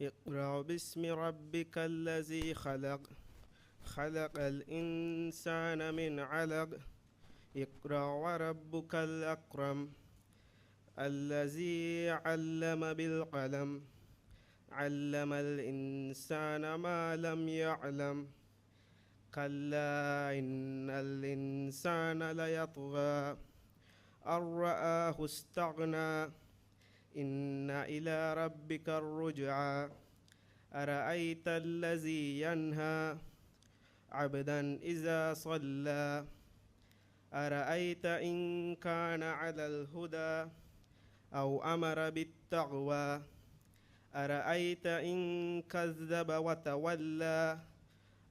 اقرأ باسم ربك الذي خلق خلق الإنسان من علق اقرأ وربك الأكرم الذي علم بالقلم علم الإنسان ما لم يعلم كلا إن الإنسان ليطغى أن رآه استغنى إن إلى ربك الرجعى أرأيت الذي ينهى عبدا إذا صلى أرأيت إن كان على الهدى أو أمر بالتقوى أرأيت إن كذب وتولى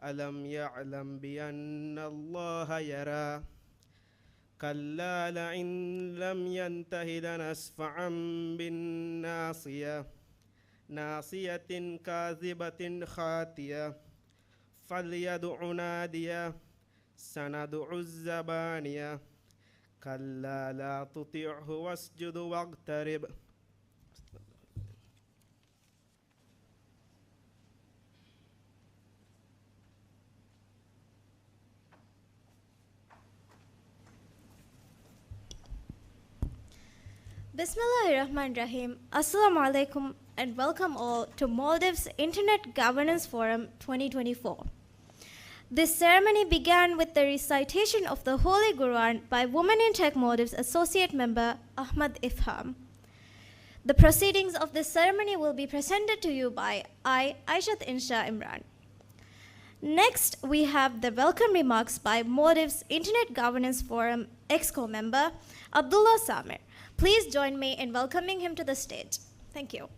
ألم يعلم بأن الله يرى كلا لئن لم ينته لنسفعا بالناصية ناصية كاذبة خاتية فليدع نادية سندع الزبانية كلا لا تطعه واسجد واقترب. Bismillahirrahmanirrahim. Assalamu alaikum and welcome all to Maldives Internet Governance Forum 2024. This ceremony began with the recitation of the Holy Quran by Women in Tech Maldives Associate Member Ahmad Ifham. The proceedings of this ceremony will be presented to you by Aishat Insha Imran. Next, we have the welcome remarks by Maldives Internet Governance Forum Exco member Abdullah Samir. Please join me in welcoming him to the stage. Thank you.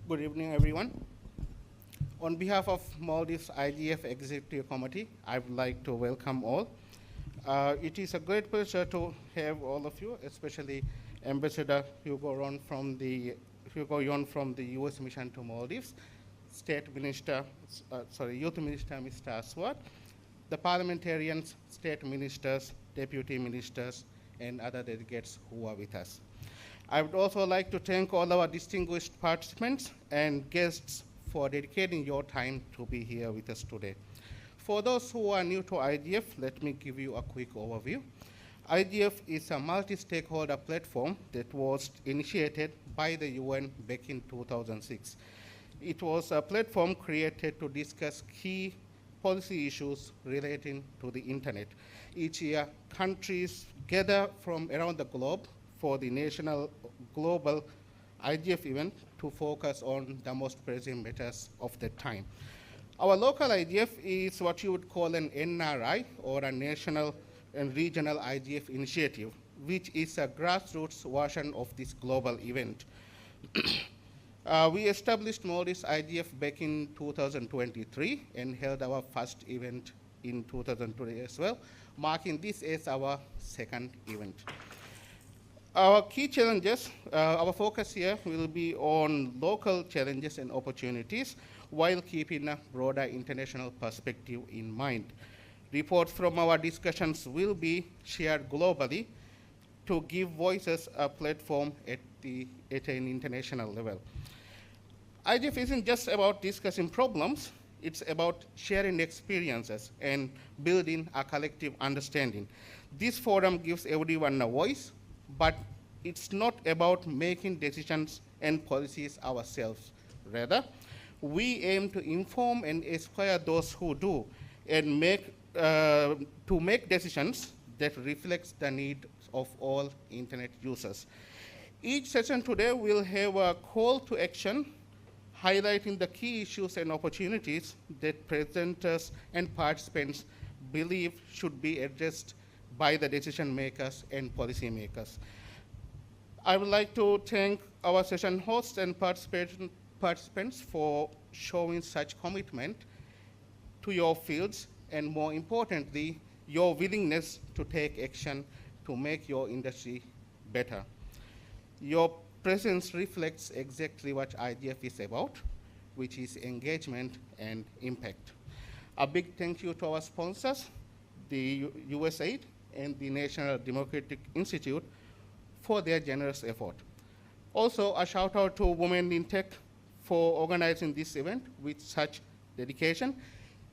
Good evening, everyone. On behalf of Maldives IGF Executive Committee, I would like to welcome all. It is a great pleasure to have all of you, especially Ambassador Hugo Yon from the U.S. Mission to Maldives, Youth Minister Mr. Aswad, the parliamentarians, state ministers, deputy ministers, and other delegates who are with us. I would also like to thank all our distinguished participants and guests for dedicating your time to be here with us today. For those who are new to IGF, let me give you a quick overview. IGF is a multi-stakeholder platform that was initiated by the UN back in 2006. It was a platform created to discuss key policy issues relating to the internet. Each year, countries gather from around the globe for the national global IGF event to focus on the most pressing matters of the time. Our local IGF is what you would call an NRI, or a national and regional IGF initiative, which is a grassroots version of this global event. We established Maldives IGF back in 2023 and held our first event in 2020 as well, marking this as our second event. Our key challenges, our focus here will be on local challenges and opportunities while keeping a broader international perspective in mind. Reports from our discussions will be shared globally to give voices a platform at an international level. IGF isn't just about discussing problems, it's about sharing experiences and building a collective understanding. This forum gives everyone a voice, but it's not about making decisions and policies ourselves. Rather, we aim to inform and inspire those who do and to make decisions that reflects the needs of all internet users. Each session today will have a call to action highlighting the key issues and opportunities that presenters and participants believe should be addressed by the decision makers and policy makers. I would like to thank our session hosts and participants for showing such commitment to your fields, and more importantly, your willingness to take action to make your industry better. Your presence reflects exactly what IGF is about, which is engagement and impact. A big thank you to our sponsors, the USAID and the National Democratic Institute, for their generous effort. Also, a shout out to Women in Tech for organizing this event with such dedication.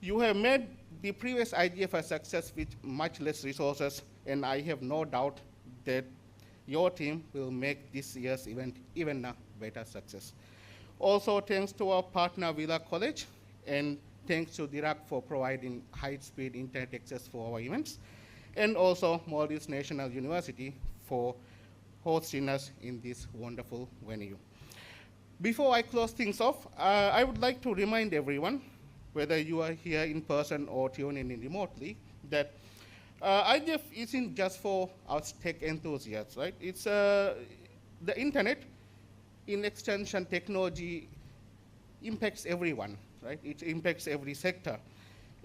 You have made the previous IGF a success with much less resources, and I have no doubt that your team will make this year's event even a better success. Also, thanks to our partner Villa College, and thanks to Dirac for providing high-speed internet access for our events, and also Maldives National University for hosting us in this wonderful venue. Before I close things off, I would like to remind everyone, whether you are here in person or tuning in remotely, that IGF isn't just for us tech enthusiasts, right? It's the internet, in extension technology, impacts everyone, right? It impacts every sector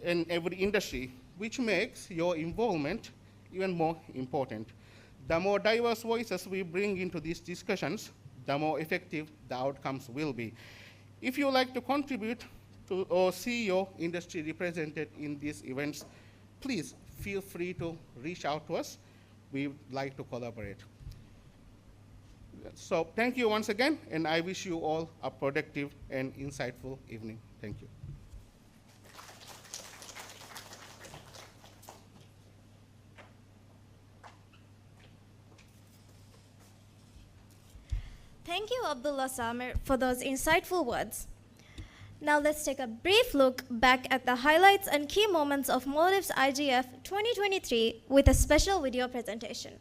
and every industry, which makes your involvement even more important. The more diverse voices we bring into these discussions, the more effective the outcomes will be. If you like to contribute to or see your industry represented in these events, please feel free to reach out to us. We would like to collaborate. So thank you once again, and I wish you all a productive and insightful evening. Thank you. Thank you, Abdullah Samir, for those insightful words. Now let's take a brief look back at the highlights and key moments of Maldives IGF 2023 with a special video presentation.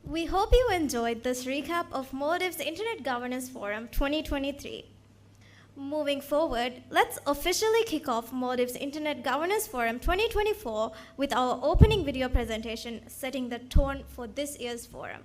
We hope you enjoyed this recap of Maldives Internet Governance Forum 2023. Moving forward, let's officially kick off Maldives Internet Governance Forum 2024 with our opening video presentation setting the tone for this year's forum.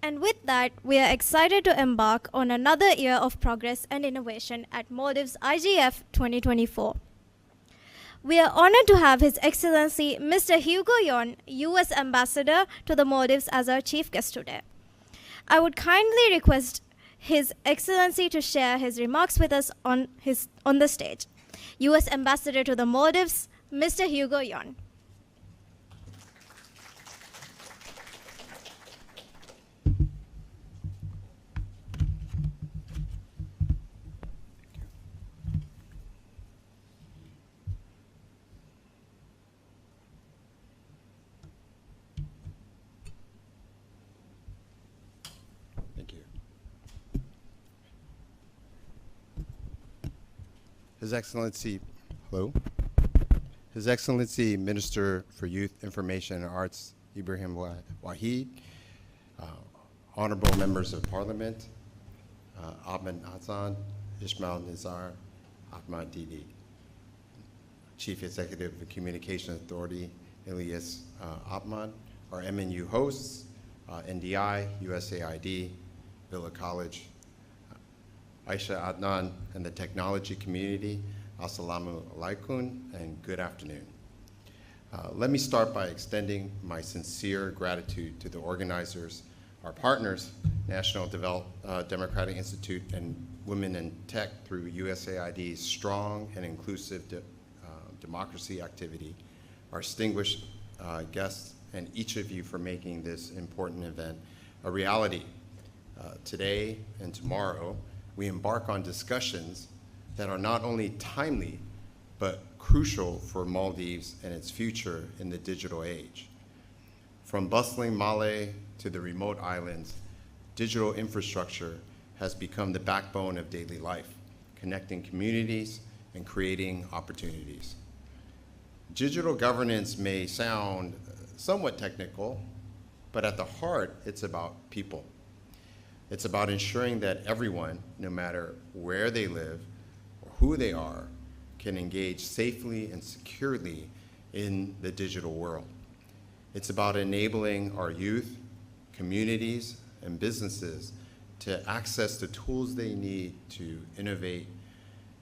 And with that, we are excited to embark on another year of progress and innovation at Maldives IGF 2024. We are honored to have His Excellency Mr. Hugo Yon, U.S. Ambassador to the Maldives, as our chief guest today. I would kindly request His Excellency to share his remarks with us on the stage. U.S. Ambassador to the Maldives, Mr. Hugo Yon. Thank you. His Excellency, hello. His Excellency Minister for Youth, Information and Arts, Ibrahim Wahid, honorable members of Parliament, Ahmed Hassan, Ismail Nizar, Ahmad Didi, Chief Executive of the Communication Authority, Ilyas Ahmad, our MNU hosts, NDI, USAID, Villa College, Aisha Adnan, and the technology community, Assalamu alaikum, and good afternoon. Let me start by extending my sincere gratitude to the organizers, our partners, National Democratic Institute and Women in Tech through USAID's strong and inclusive democracy activity, our distinguished guests, and each of you for making this important event a reality. Today and tomorrow, we embark on discussions that are not only timely, but crucial for Maldives and its future in the digital age. From bustling Malé to the remote islands, digital infrastructure has become the backbone of daily life, connecting communities and creating opportunities. Digital governance may sound somewhat technical, but at the heart, it's about people. It's about ensuring that everyone, no matter where they live or who they are, can engage safely and securely in the digital world. It's about enabling our youth, communities, and businesses to access the tools they need to innovate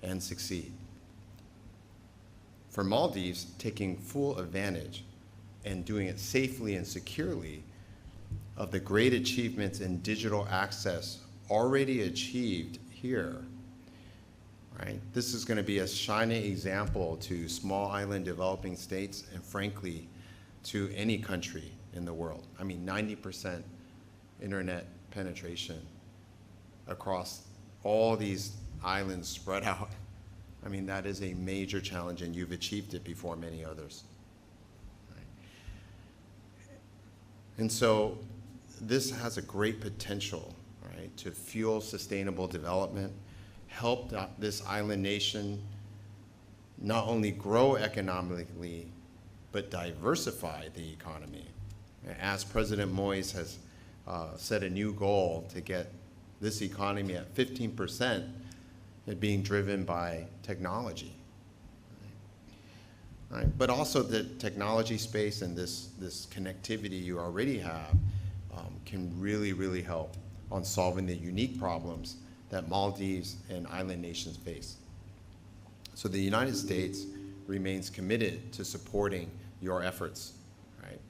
and succeed. For Maldives, taking full advantage and doing it safely and securely of the great achievements in digital access already achieved here, right? This is going to be a shining example to small island developing states and frankly, to any country in the world. I mean, 90% internet penetration across all these islands spread out. I mean, that is a major challenge and you've achieved it before many others. Right? And so this has a great potential, right, to fuel sustainable development, help this island nation not only grow economically, but diversify the economy. As President Moise has set a new goal to get this economy at 15%, it being driven by technology. Right? But also the technology space and this connectivity you already have can really, really help on solving the unique problems that Maldives and island nations face. So the United States remains committed to supporting your efforts, right?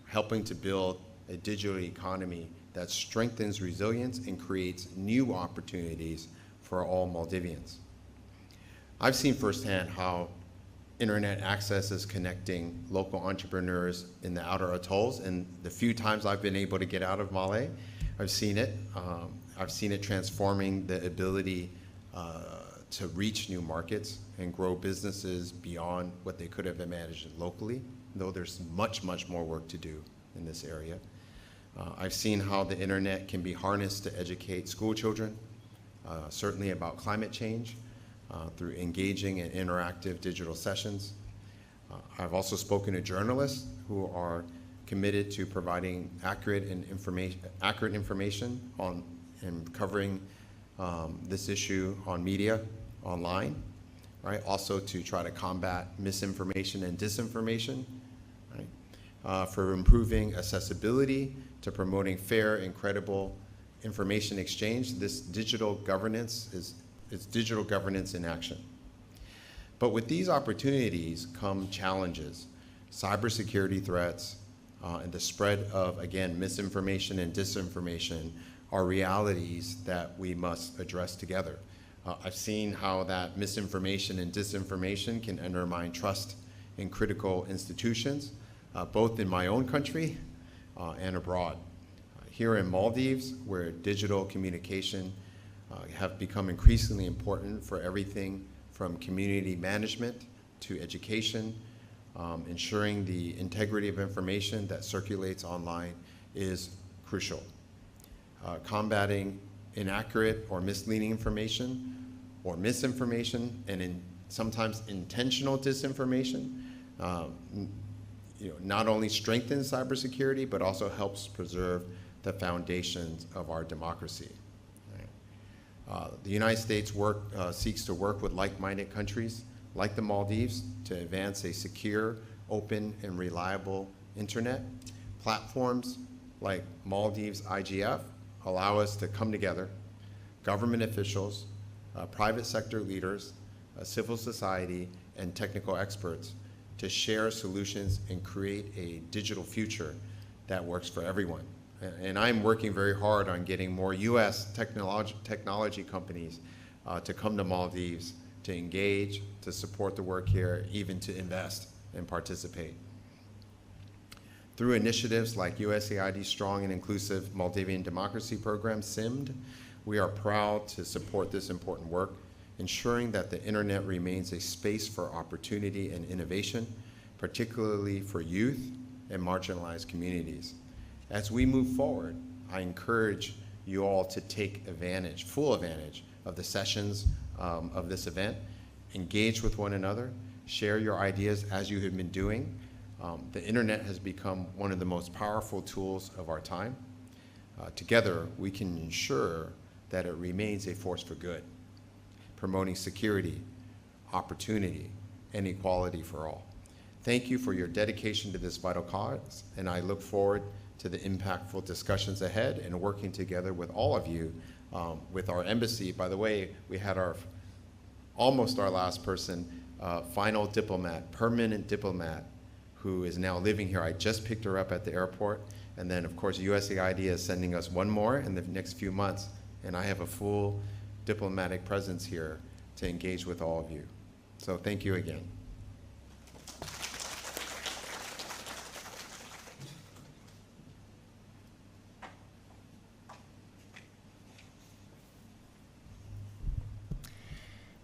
Helping to build a digital economy that strengthens resilience and creates new opportunities for all Maldivians. I've seen firsthand how internet access is connecting local entrepreneurs in the outer atolls, and the few times I've been able to get out of Malé, I've seen it. I've seen it transforming the ability to reach new markets and grow businesses beyond what they could have imagined locally. though there's much, much more work to do in this area. I've seen how the internet can be harnessed to educate school children, certainly about climate change, through engaging in interactive digital sessions. I've also spoken to journalists who are committed to providing accurate information on and covering this issue on media, online, right? Also to try to combat misinformation and disinformation, right? For improving accessibility, to promoting fair and credible information exchange. This digital governance is digital governance in action. But with these opportunities come challenges. Cybersecurity threats and the spread of, again, misinformation and disinformation are realities that we must address together. I've seen how that misinformation and disinformation can undermine trust in critical institutions, both in my own country and abroad. Here in Maldives, where digital communication have become increasingly important for everything from community management to education, ensuring the integrity of information that circulates online is crucial. Combating inaccurate or misleading information or misinformation and sometimes intentional disinformation not only strengthens cybersecurity, but also helps preserve the foundations of our democracy. The United States seeks to work with like-minded countries like the Maldives to advance a secure, open, and reliable internet. Platforms like Maldives IGF allow us to come together, government officials, private sector leaders, civil society, and technical experts to share solutions and create a digital future that works for everyone. And I'm working very hard on getting more US technology companies to come to Maldives, to engage, to support the work here, even to invest and participate. Through initiatives like USAID's Strong and Inclusive Maldivian Democracy Program, SIMD, we are proud to support this important work, ensuring that the internet remains a space for opportunity and innovation, particularly for youth and marginalized communities. As we move forward, I encourage you all to take advantage, full advantage of the sessions of this event, engage with one another, share your ideas as you have been doing. The internet has become one of the most powerful tools of our time. Together, we can ensure that it remains a force for good, promoting security, opportunity, and equality for all. Thank you for your dedication to this vital cause, and I look forward to the impactful discussions ahead and working together with all of you, with our embassy. By the way, we had almost our last person, final diplomat, permanent diplomat, who is now living here. I just picked her up at the airport. And then, of course, USAID is sending us one more in the next few months. And I have a full diplomatic presence here to engage with all of you. So thank you again.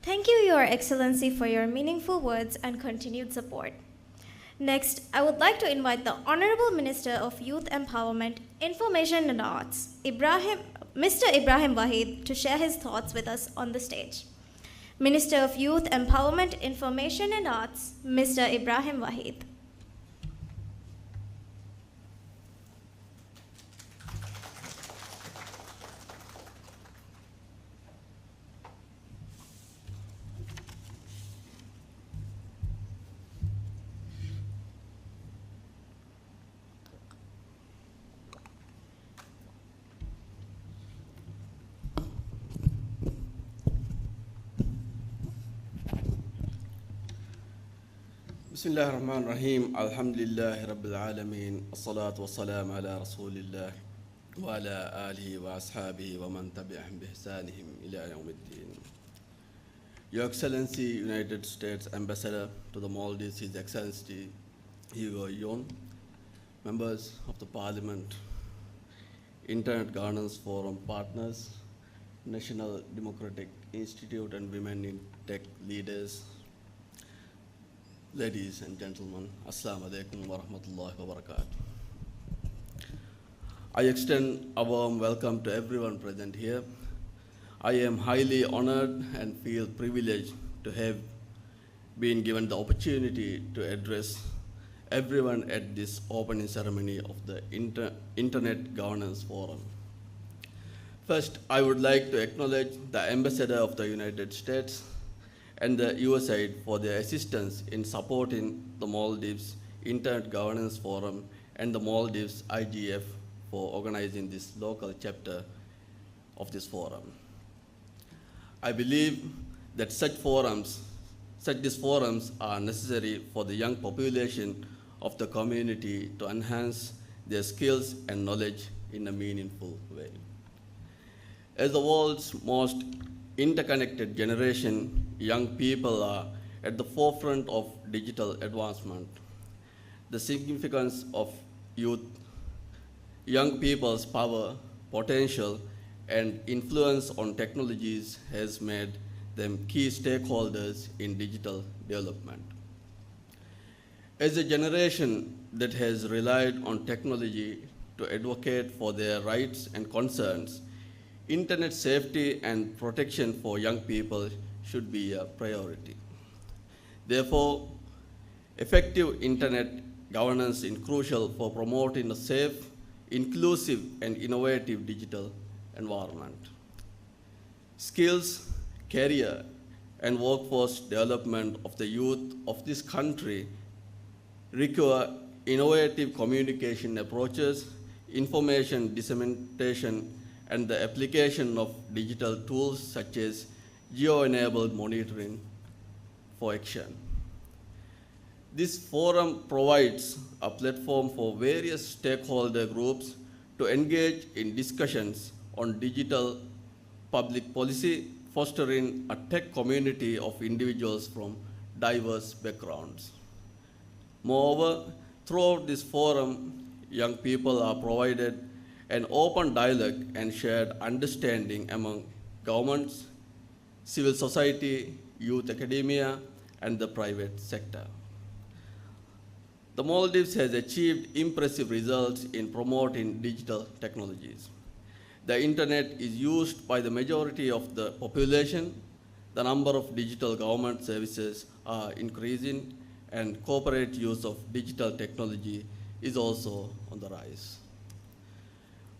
Thank you, Your Excellency, for your meaningful words and continued support. Next, I would like to invite the Honorable Minister of Youth Empowerment, Information and Arts, Mr. Ibrahim Wahid, to share his thoughts with us on the stage. Minister of Youth Empowerment, Information and Arts, Mr. Ibrahim Wahid. بسم الله الرحمن الرحيم الحمد لله رب العالمين الصلاة والسلام على رسول الله وعلى آله وأصحابه ومن تبعهم بإحسانهم إلى يوم الدين. Your Excellency, United States Ambassador to the Maldives, His Excellency Hugo Yon, members of the Parliament, Internet Governance Forum partners, National Democratic Institute and Women in Tech leaders, ladies and gentlemen, Assalamu alaikum wa rahmatullahi wa barakatuh. I extend a warm welcome to everyone present here. I am highly honored and feel privileged to have been given the opportunity to address everyone at this opening ceremony of the Internet Governance Forum. First, I would like to acknowledge the Ambassador of the United States and the USAID for their assistance in supporting the Maldives Internet Governance Forum and the Maldives IGF for organizing this local chapter of this forum. I believe that such forums are necessary for the young population of the community to enhance their skills and knowledge in a meaningful way. As the world's most interconnected generation, young people are at the forefront of digital advancement. The significance of young people's power, potential, and influence on technologies has made them key stakeholders in digital development. As a generation that has relied on technology to advocate for their rights and concerns, internet safety and protection for young people should be a priority. Therefore, effective internet governance is crucial for promoting a safe, inclusive, and innovative digital environment. Skills, career, and workforce development of the youth of this country require innovative communication approaches, information dissemination, and the application of digital tools such as geo-enabled monitoring for action. This forum provides a platform for various stakeholder groups to engage in discussions on digital public policy, fostering a tech community of individuals from diverse backgrounds. Moreover, throughout this forum, young people are provided an open dialogue and shared understanding among governments, civil society, youth academia, and the private sector. The Maldives has achieved impressive results in promoting digital technologies. The internet is used by the majority of the population. The number of digital government services are increasing, and corporate use of digital technology is also on the rise.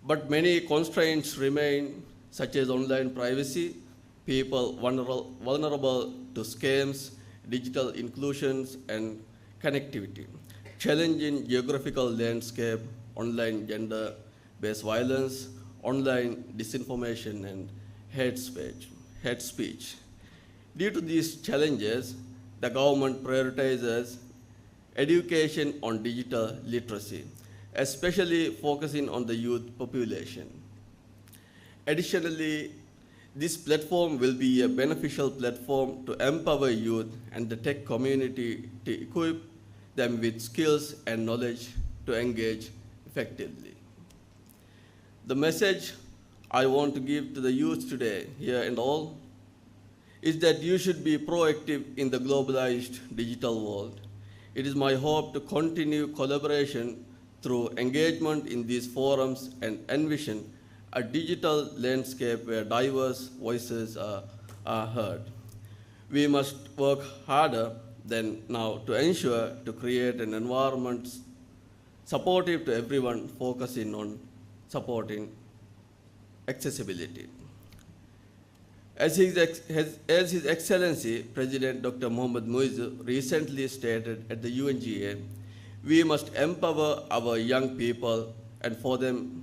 But many constraints remain, such as online privacy, people vulnerable to scams, digital inclusions, and connectivity, challenging geographical landscape, online gender-based violence, online disinformation, and hate speech. Due to these challenges, the government prioritizes education on digital literacy, especially focusing on the youth population. Additionally, this platform will be a beneficial platform to empower youth and the tech community to equip them with skills and knowledge to engage effectively. The message I want to give to the youth today, here and all, is that you should be proactive in the globalized digital world. It is my hope to continue collaboration through engagement in these forums and envision a digital landscape where diverse voices are heard. We must work harder than now to ensure to create an environment supportive to everyone, focusing on supporting accessibility. As His Excellency President Dr. Mohammad Muizz recently stated at the UNGA, we must empower our young people and for them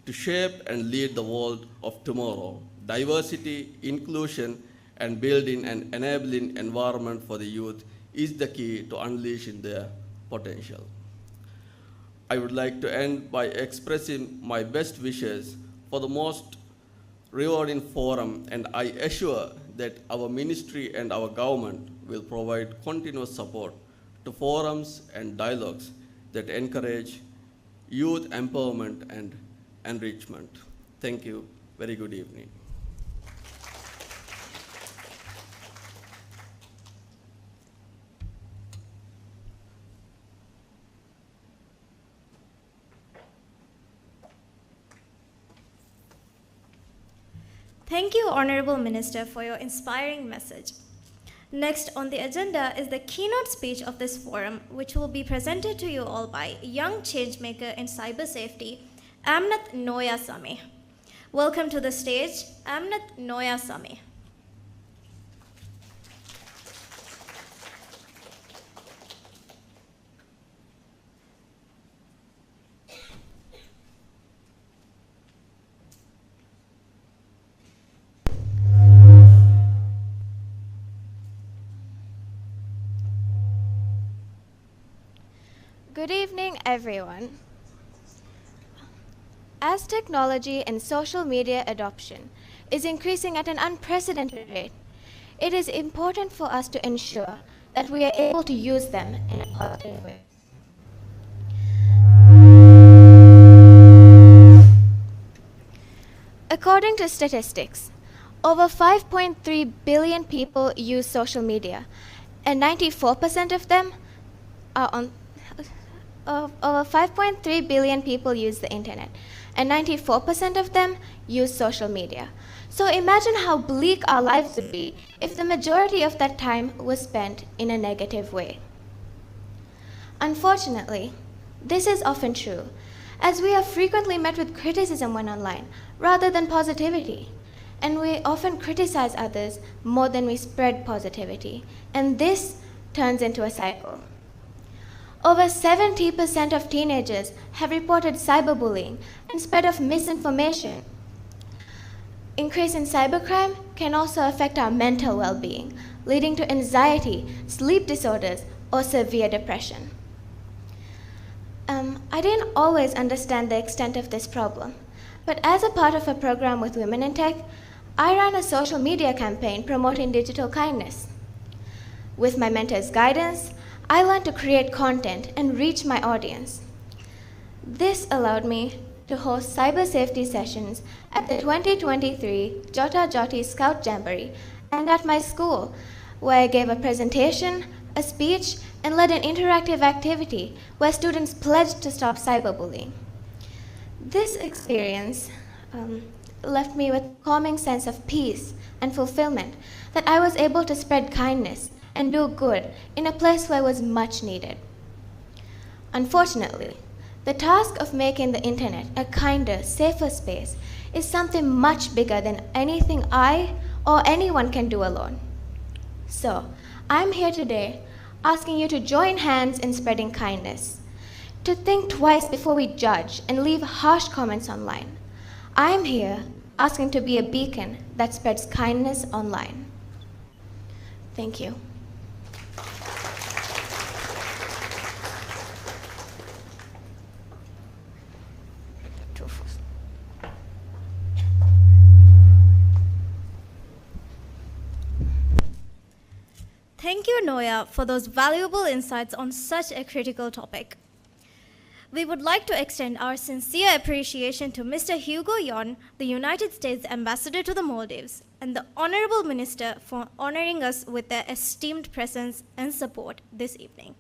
to shape and lead the world of tomorrow. Diversity, inclusion, and building an enabling environment for the youth is the key to unleashing their potential. I would like to end by expressing my best wishes for the most rewarding forum, and I assure that our ministry and our government will provide continuous support to forums and dialogues that encourage youth empowerment and enrichment. Thank you. Very good evening. Thank you, Honorable Minister, for your inspiring message. Next on the agenda is the keynote speech of this forum, which will be presented to you all by young changemaker in cyber safety, Amnat Noya Same. Welcome to the stage, Amnat Noya Same. Good evening, everyone. As technology and social media adoption is increasing at an unprecedented rate, it is important for us to ensure that we are able to use them in a positive way. According to statistics, over 5.3 billion people use social media, and 94% of them are on over 5.3 billion people use the internet, and 94% of them use social media. So imagine how bleak our lives would be if the majority of that time was spent in a negative way. Unfortunately, this is often true, as we are frequently met with criticism when online, rather than positivity. And we often criticize others more than we spread positivity, and this turns into a cycle. Over 70% of teenagers have reported cyberbullying and spread of misinformation. Increase in cybercrime can also affect our mental well-being, leading to anxiety, sleep disorders, or severe depression. I didn't always understand the extent of this problem, but as a part of a program with Women in Tech, I ran a social media campaign promoting digital kindness. With my mentor's guidance, I learned to create content and reach my audience. This allowed me to host cyber safety sessions at the 2023 Jota Joti Scout Jamboree and at my school, where I gave a presentation, a speech, and led an interactive activity where students pledged to stop cyberbullying. This experience left me with a calming sense of peace and fulfillment that I was able to spread kindness and do good in a place where it was much needed. Unfortunately, the task of making the internet a kinder, safer space is something much bigger than anything I or anyone can do alone. So, I'm here today asking you to join hands in spreading kindness, to think twice before we judge and leave harsh comments online. I'm here asking to be a beacon that spreads kindness online. Thank you. Thank you, Noya, for those valuable insights on such a critical topic. We would like to extend our sincere appreciation to Mr. Hugo Yon, the United States Ambassador to the Maldives, and the Honorable Minister for honoring us with their esteemed presence and support this evening.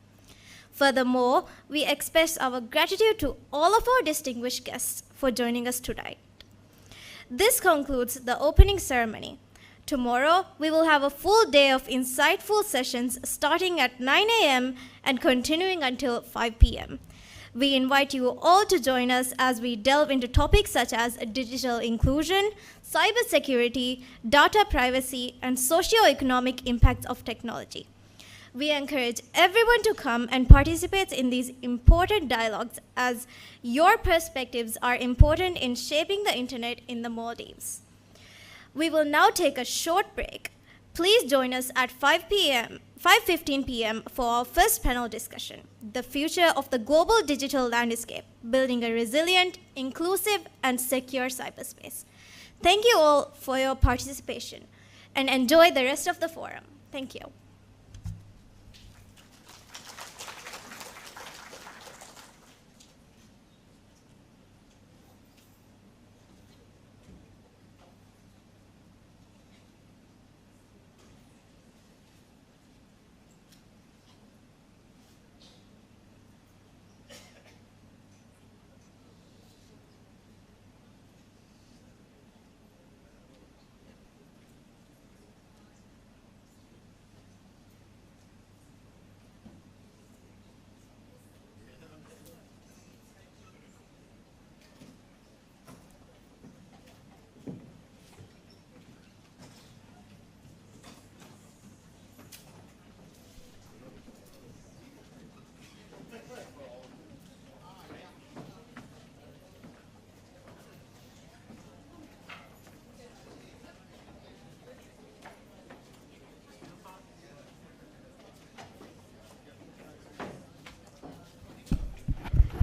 Furthermore, we express our gratitude to all of our distinguished guests for joining us tonight. This concludes the opening ceremony. Tomorrow, we will have a full day of insightful sessions starting at 9 a.m. and continuing until 5 p.m. We invite you all to join us as we delve into topics such as digital inclusion, cybersecurity, data privacy, and socio-economic impacts of technology. We encourage everyone to come and participate in these important dialogues, as your perspectives are important in shaping the internet in the Maldives. We will now take a short break. Please join us at 5:15 p.m. for our first panel discussion, The Future of the Global Digital Landscape, Building a Resilient, Inclusive, and Secure Cyberspace. Thank you all for your participation, and enjoy the rest of the forum. Thank you.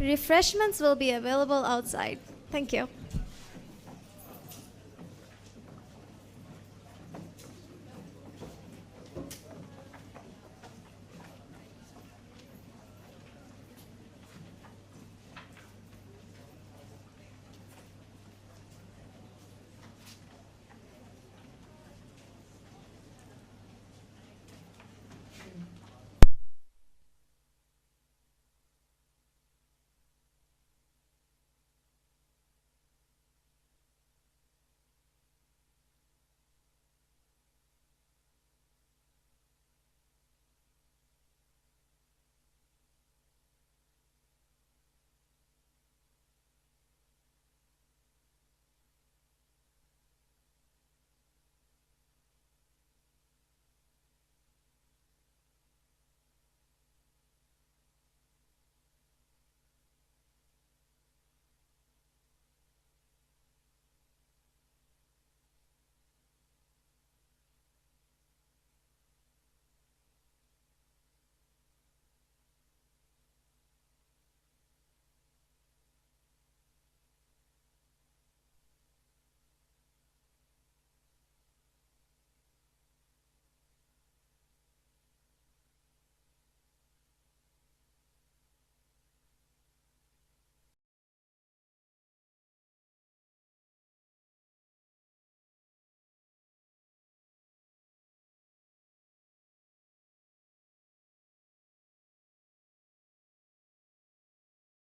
Refreshments will be available outside. Thank you.